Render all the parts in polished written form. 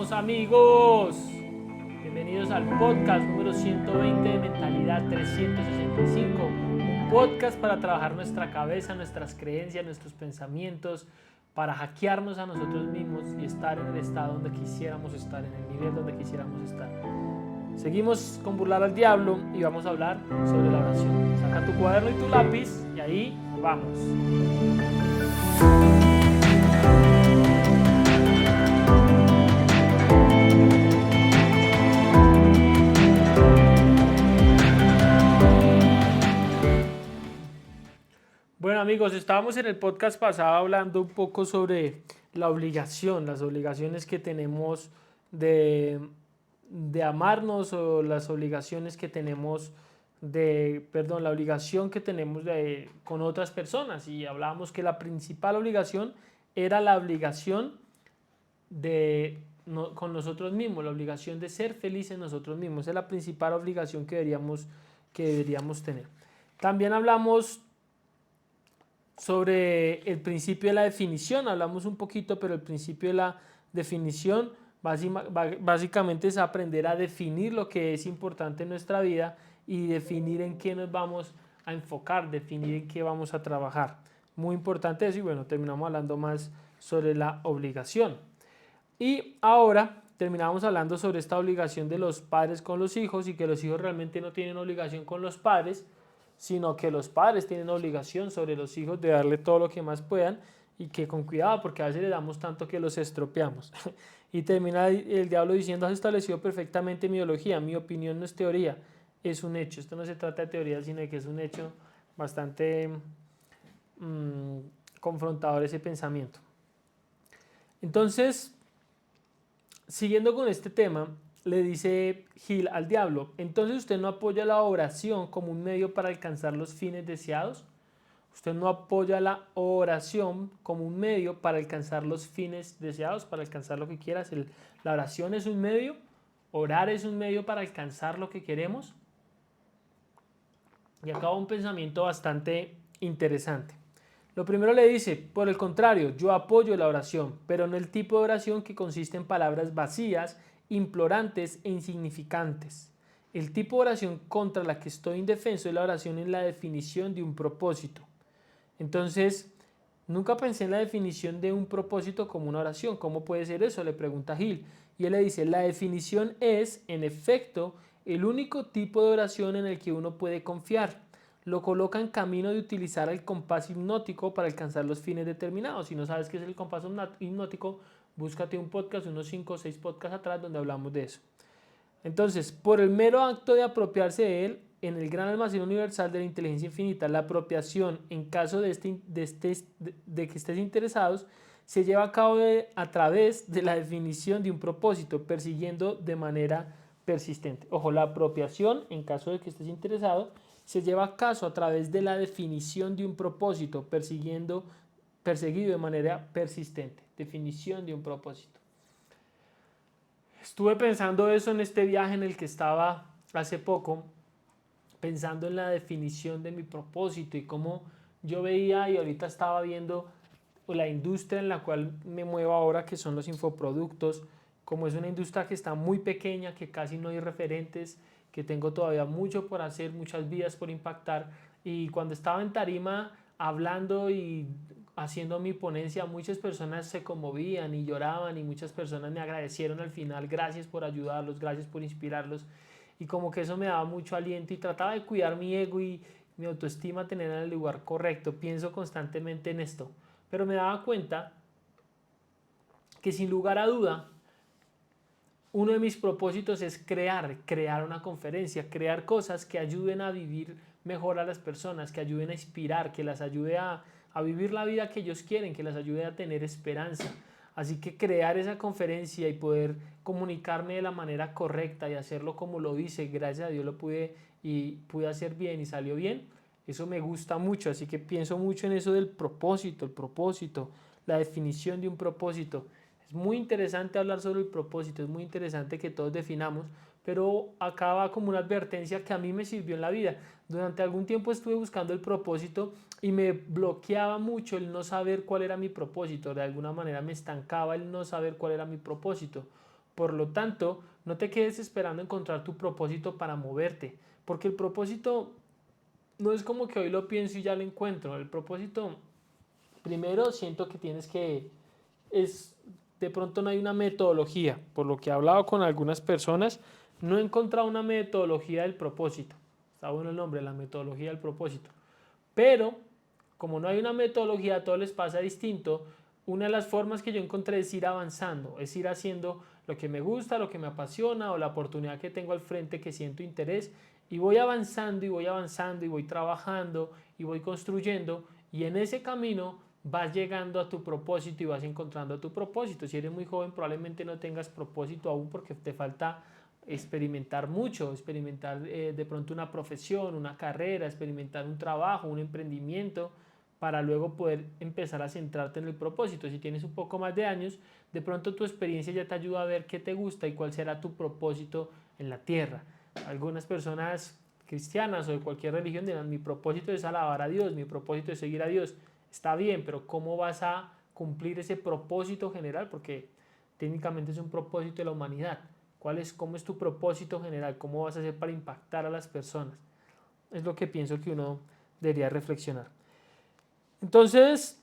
estamos, amigos? Bienvenidos al podcast número 120 de Mentalidad 365. Un podcast para trabajar nuestra cabeza, nuestras creencias, nuestros pensamientos, para hackearnos a nosotros mismos y estar en el estado donde quisiéramos estar, en el nivel donde quisiéramos estar. Seguimos con Burlar al Diablo y vamos a hablar sobre la oración. Saca tu cuaderno y tu lápiz y ahí vamos. Bueno, amigos, estábamos en el podcast pasado hablando un poco sobre la obligación, las obligaciones que tenemos de amarnos, o las obligaciones que tenemos la obligación que tenemos con otras personas, y hablábamos que la principal obligación era la obligación con nosotros mismos, la obligación de ser felices nosotros mismos. Esa es la principal obligación que deberíamos tener. También hablamos sobre el principio de la definición, hablamos un poquito, pero el principio de la definición básicamente es aprender a definir lo que es importante en nuestra vida y definir en qué nos vamos a enfocar, definir en qué vamos a trabajar. Muy importante eso. Y bueno, terminamos hablando más sobre la obligación. Y ahora terminamos hablando sobre esta obligación de los padres con los hijos, y que los hijos realmente no tienen obligación con los padres, sino que los padres tienen obligación sobre los hijos de darle todo lo que más puedan, y que con cuidado, porque a veces le damos tanto que los estropeamos. Y termina el diablo diciendo: has establecido perfectamente mi ideología, mi opinión no es teoría, es un hecho. Esto no se trata de teoría, sino de que es un hecho bastante confrontador ese pensamiento. Entonces, siguiendo con este tema, le dice Gil al diablo: entonces usted no apoya la oración como un medio para alcanzar los fines deseados. Usted no apoya la oración como un medio para alcanzar los fines deseados, para alcanzar lo que quieras. La oración es un medio, orar es un medio para alcanzar lo que queremos. Y acaba un pensamiento bastante interesante. Lo primero le dice: por el contrario, yo apoyo la oración, pero no el tipo de oración que consiste en palabras vacías, implorantes e insignificantes. El tipo de oración contra la que estoy indefenso es la oración en la definición de un propósito. Entonces, nunca pensé en la definición de un propósito como una oración. ¿Cómo puede ser eso?, le pregunta Gil. Y él le dice: la definición es, en efecto, el único tipo de oración en el que uno puede confiar. Lo coloca en camino de utilizar el compás hipnótico para alcanzar los fines determinados. Si no sabes qué es el compás hipnótico, búscate un podcast, unos 5 o 6 podcasts atrás, donde hablamos de eso. Entonces, por el mero acto de apropiarse de él, en el gran almacén universal de la inteligencia infinita, la apropiación, en caso de que estés interesados, se lleva a cabo a través de la definición de un propósito, persiguiendo de manera persistente. Ojo, la apropiación, en caso de que estés interesado, se lleva a cabo a través de la definición de un propósito, perseguido de manera persistente. Definición de un propósito. Estuve pensando eso en este viaje en el que estaba hace poco, pensando en la definición de mi propósito y cómo yo veía, y ahorita estaba viendo la industria en la cual me muevo ahora, que son los infoproductos. Como es una industria que está muy pequeña, que casi no hay referentes, que tengo todavía mucho por hacer, muchas vidas por impactar. Y cuando estaba en tarima hablando y haciendo mi ponencia, muchas personas se conmovían y lloraban, y muchas personas me agradecieron al final: gracias por ayudarlos, gracias por inspirarlos. Y como que eso me daba mucho aliento, y trataba de cuidar mi ego y mi autoestima, tener en el lugar correcto. Pienso constantemente en esto, pero me daba cuenta que, sin lugar a duda, uno de mis propósitos es crear una conferencia, crear cosas que ayuden a vivir mejor a las personas, que ayuden a inspirar, que las ayude a vivir la vida que ellos quieren, que las ayude a tener esperanza. Así que crear esa conferencia y poder comunicarme de la manera correcta y hacerlo como lo hice, gracias a Dios lo pude hacer bien y salió bien. Eso me gusta mucho, así que pienso mucho en eso del propósito, la definición de un propósito. Es muy interesante hablar sobre el propósito, es muy interesante que todos definamos, pero acá va como una advertencia que a mí me sirvió en la vida. Durante algún tiempo estuve buscando el propósito y me bloqueaba mucho el no saber cuál era mi propósito. De alguna manera me estancaba el no saber cuál era mi propósito. Por lo tanto, no te quedes esperando encontrar tu propósito para moverte, porque el propósito no es como que hoy lo pienso y ya lo encuentro. El propósito, primero siento que de pronto no hay una metodología. Por lo que he hablado con algunas personas, no he encontrado una metodología del propósito. Está bueno el nombre, la metodología del propósito. Pero, como no hay una metodología, a todos les pasa distinto. Una de las formas que yo encontré es ir avanzando, es ir haciendo lo que me gusta, lo que me apasiona o la oportunidad que tengo al frente que siento interés y voy avanzando y voy avanzando y voy trabajando y voy construyendo y en ese camino vas llegando a tu propósito y vas encontrando tu propósito. Si eres muy joven probablemente no tengas propósito aún porque te falta experimentar mucho, experimentar de pronto una profesión, una carrera, experimentar un trabajo, un emprendimiento, para luego poder empezar a centrarte en el propósito. Si tienes un poco más de años, de pronto tu experiencia ya te ayuda a ver qué te gusta y cuál será tu propósito en la tierra. Algunas personas cristianas o de cualquier religión dirán, mi propósito es alabar a Dios, mi propósito es seguir a Dios. Está bien, pero ¿cómo vas a cumplir ese propósito general? Porque técnicamente es un propósito de la humanidad. ¿Cómo es tu propósito general? ¿Cómo vas a hacer para impactar a las personas? Es lo que pienso que uno debería reflexionar. Entonces,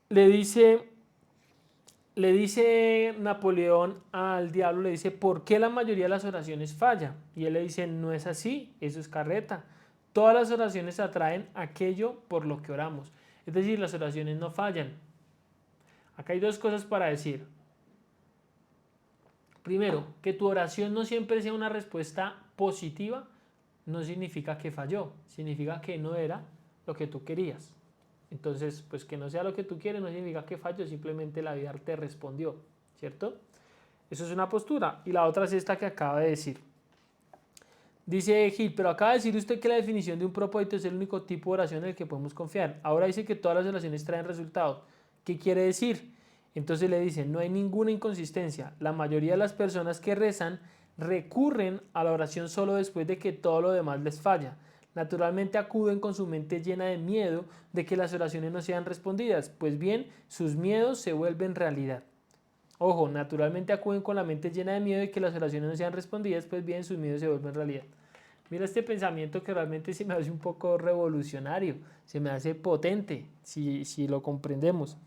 le dice Napoleón al diablo, le dice, ¿por qué la mayoría de las oraciones falla? Y él le dice, no es así, eso es carreta. Todas las oraciones atraen aquello por lo que oramos. Es decir, las oraciones no fallan. Acá hay dos cosas para decir. Primero, que tu oración no siempre sea una respuesta positiva, no significa que falló, significa que no era lo que tú querías. Entonces, pues que no sea lo que tú quieres no significa que falló, simplemente la vida te respondió, ¿cierto? Eso es una postura. Y la otra es esta que acaba de decir. Dice Gil, pero acaba de decir usted que la definición de un propósito es el único tipo de oración en el que podemos confiar. Ahora dice que todas las oraciones traen resultados. ¿Qué quiere decir? Entonces le dice, no hay ninguna inconsistencia. La mayoría de las personas que rezan recurren a la oración solo después de que todo lo demás les falla. Naturalmente acuden con su mente llena de miedo de que las oraciones no sean respondidas. Pues bien, sus miedos se vuelven realidad. Ojo, naturalmente acuden con la mente llena de miedo de que las oraciones no sean respondidas, pues bien, sus miedos se vuelven realidad. Mira este pensamiento que realmente se me hace un poco revolucionario, se me hace potente, si lo comprendemos.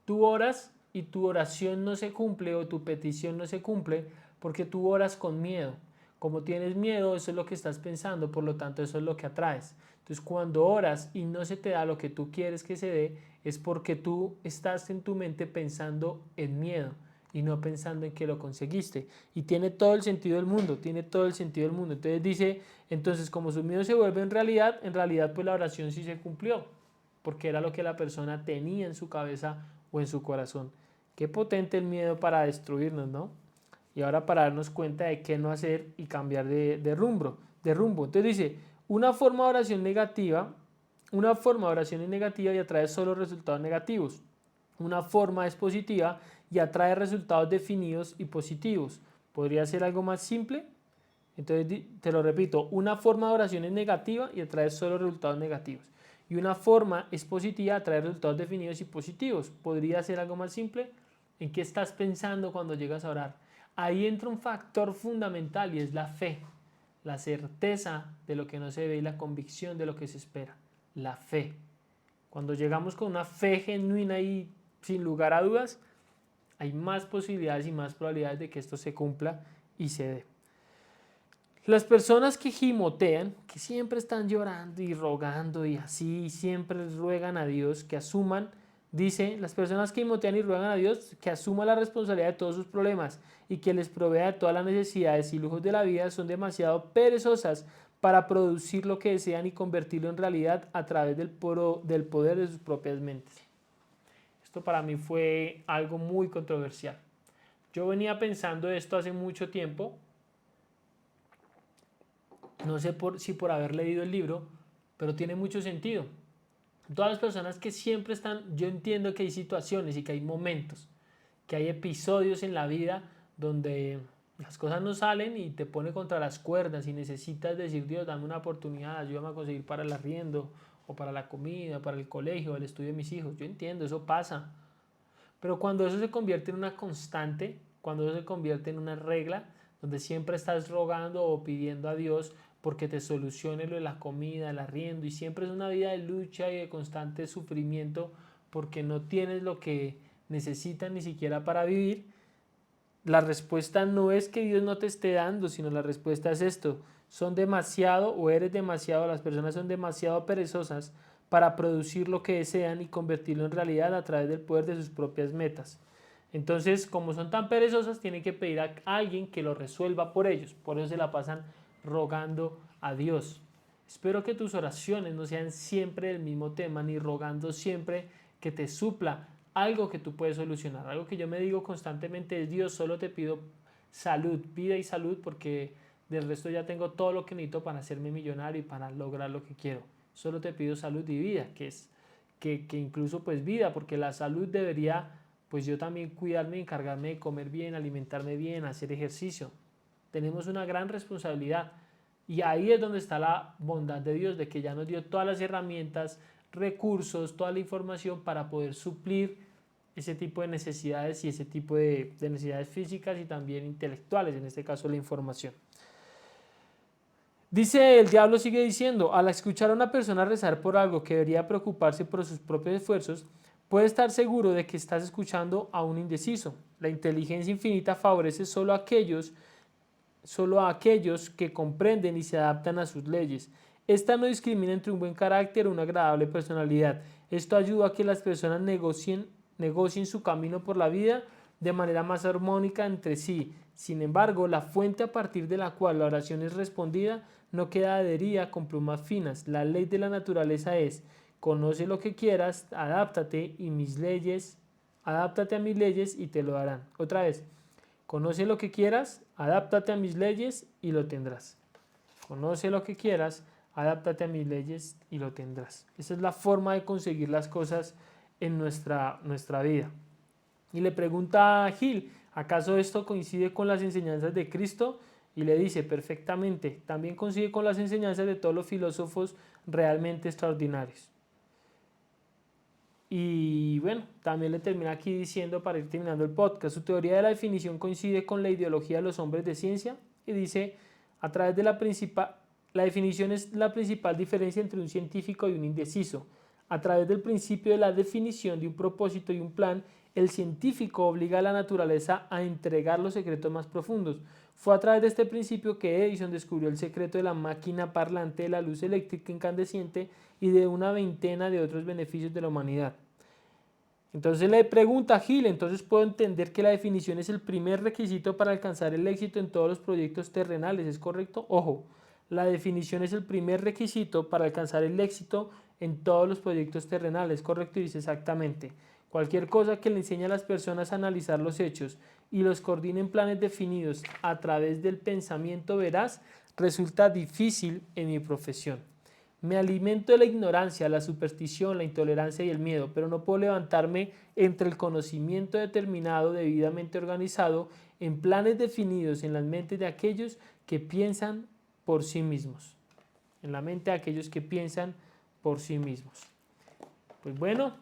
Tú oras y tu oración no se cumple o tu petición no se cumple porque tú oras con miedo. Como tienes miedo, eso es lo que estás pensando, por lo tanto eso es lo que atraes. Entonces cuando oras y no se te da lo que tú quieres que se dé, es porque tú estás en tu mente pensando en miedo y no pensando en que lo conseguiste. Y tiene todo el sentido del mundo, tiene todo el sentido del mundo. Entonces dice, entonces como su miedo se vuelve en realidad pues la oración sí se cumplió, porque era lo que la persona tenía en su cabeza o en su corazón. Qué potente el miedo para destruirnos, ¿no? Y ahora para darnos cuenta de qué no hacer y cambiar de rumbo. Entonces dice, una forma de oración es negativa y atrae solo resultados negativos. Una forma es positiva y atrae resultados definidos y positivos. ¿Podría ser algo más simple? Entonces te lo repito, una forma de oración es negativa y atrae solo resultados negativos. Y una forma es positiva, atrae resultados definidos y positivos. ¿Podría ser algo más simple? ¿En qué estás pensando cuando llegas a orar? Ahí entra un factor fundamental y es la fe, la certeza de lo que no se ve y la convicción de lo que se espera. La fe. Cuando llegamos con una fe genuina y sin lugar a dudas, hay más posibilidades y más probabilidades de que esto se cumpla y se dé. Las personas que gimotean, que siempre están llorando y rogando y así, siempre ruegan a Dios que asuman, dice, las personas que gimotean y ruegan a Dios que asuma la responsabilidad de todos sus problemas y que les provea de todas las necesidades y lujos de la vida son demasiado perezosas para producir lo que desean y convertirlo en realidad a través del poder de sus propias mentes. Esto para mí fue algo muy controversial. Yo venía pensando esto hace mucho tiempo. No sé si por haber leído el libro, pero tiene mucho sentido. Todas las personas que siempre están, yo entiendo que hay situaciones y que hay momentos, que hay episodios en la vida donde las cosas no salen y te pone contra las cuerdas y necesitas decir, Dios, dame una oportunidad, ayúdame a conseguir para el arriendo o para la comida, para el colegio, el estudio de mis hijos. Yo entiendo, eso pasa. Pero cuando eso se convierte en una constante, cuando eso se convierte en una regla donde siempre estás rogando o pidiendo a Dios porque te solucione lo de la comida, el arriendo, y siempre es una vida de lucha y de constante sufrimiento porque no tienes lo que necesitas ni siquiera para vivir, la respuesta no es que Dios no te esté dando, sino la respuesta es esto: son demasiado o eres demasiado, las personas son demasiado perezosas para producir lo que desean y convertirlo en realidad a través del poder de sus propias metas. Entonces, como son tan perezosas, tienen que pedir a alguien que lo resuelva por ellos. Por eso se la pasan rogando a Dios. Espero que tus oraciones no sean siempre del mismo tema, ni rogando siempre que te supla algo que tú puedes solucionar. Algo que yo me digo constantemente es: Dios, solo te pido salud, vida y salud, porque del resto ya tengo todo lo que necesito para hacerme millonario y para lograr lo que quiero. Solo te pido salud y vida, que incluso pues vida, porque la salud debería pues yo también cuidarme, encargarme de comer bien, alimentarme bien, hacer ejercicio. Tenemos una gran responsabilidad y ahí es donde está la bondad de Dios, de que ya nos dio todas las herramientas, recursos, toda la información para poder suplir ese tipo de necesidades y ese tipo de necesidades físicas y también intelectuales, en este caso la información. Dice, el diablo sigue diciendo: al escuchar a una persona rezar por algo que debería preocuparse por sus propios esfuerzos, puede estar seguro de que estás escuchando a un indeciso. La inteligencia infinita favorece solo a aquellos que comprenden y se adaptan a sus leyes. Esta no discrimina entre un buen carácter o una agradable personalidad. Esto ayuda a que las personas negocien su camino por la vida de manera más armónica entre sí. Sin embargo, la fuente a partir de la cual la oración es respondida no queda adherida con plumas finas. La ley de la naturaleza es: conoce lo que quieras, adáptate a mis leyes y te lo darán. Otra vez: conoce lo que quieras, adáptate a mis leyes y lo tendrás. Conoce lo que quieras, adáptate a mis leyes y lo tendrás. Esa es la forma de conseguir las cosas en nuestra vida. Y le pregunta a Gil: ¿acaso esto coincide con las enseñanzas de Cristo? Y le dice: perfectamente, también coincide con las enseñanzas de todos los filósofos realmente extraordinarios. Y bueno, también le termina aquí diciendo, para ir terminando el podcast: su teoría de la definición coincide con la ideología de los hombres de ciencia, y dice: a través de la definición es la principal diferencia entre un científico y un indeciso. A través del principio de la definición de un propósito y un plan, el científico obliga a la naturaleza a entregar los secretos más profundos. Fue a través de este principio que Edison descubrió el secreto de la máquina parlante, de la luz eléctrica incandescente y de una veintena de otros beneficios de la humanidad. Entonces le pregunta a Gil: entonces puedo entender que la definición es el primer requisito para alcanzar el éxito en todos los proyectos terrenales, ¿es correcto? Ojo, la definición es el primer requisito para alcanzar el éxito en todos los proyectos terrenales, ¿correcto? Y dice exactamente: cualquier cosa que le enseñe a las personas a analizar los hechos y los coordine en planes definidos a través del pensamiento veraz resulta difícil en mi profesión. Me alimento de la ignorancia, la superstición, la intolerancia y el miedo, pero no puedo levantarme entre el conocimiento determinado, debidamente organizado, en planes definidos en las mentes de aquellos que piensan por sí mismos. En la mente de aquellos que piensan por sí mismos. Pues bueno,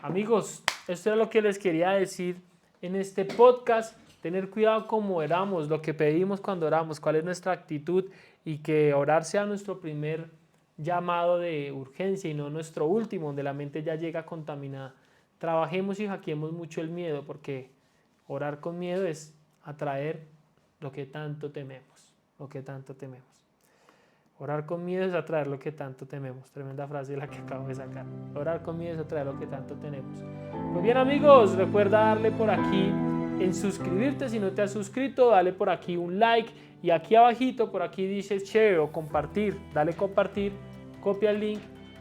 amigos, esto era lo que les quería decir en este podcast. Tener cuidado cómo oramos, lo que pedimos cuando oramos, cuál es nuestra actitud, y que orar sea nuestro primer llamado de urgencia y no nuestro último, donde la mente ya llega contaminada. Trabajemos y hackeemos mucho el miedo, porque orar con miedo es atraer lo que tanto tememos, Orar con miedo es atraer lo que tanto tememos. Tremenda frase la que acabo de sacar. Orar con miedo es atraer lo que tanto tenemos. Muy bien, amigos, recuerda darle por aquí en suscribirte si no te has suscrito, dale por aquí un like, y aquí abajito por aquí dice share o compartir, dale compartir, copia el link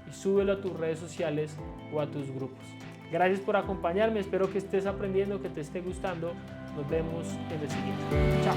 y súbelo a tus redes sociales o a tus grupos. Gracias por acompañarme, espero que estés aprendiendo, que te esté gustando. Nos vemos en el siguiente. Chao.